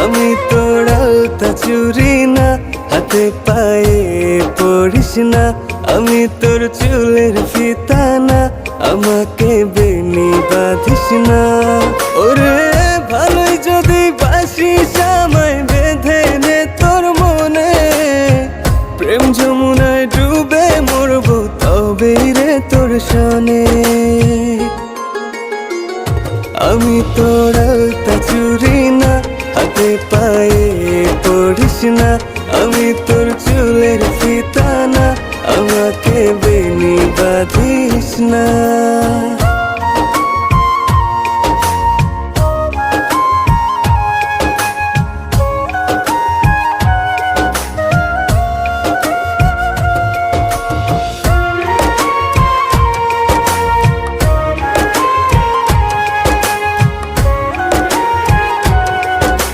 আমি তোর আলতা চুরি না, হাতে পায়ে পড়িস না। আমি তোর চুলের ফিতা না, আমাকে বেনি বাঁধিস না। ওরে ভালোই যদি বাসিস আমায় বেঁধে নে তোর মনে, প্রেম যমুনায় ডুবে মরবো তবে রে তোর শোনে। আমি তোর আলতা চুরি না, হাতে পায়ে পড়িস না। আমি তোর চুলের ফিতা না, আমাকে বেনি বাঁধিস না।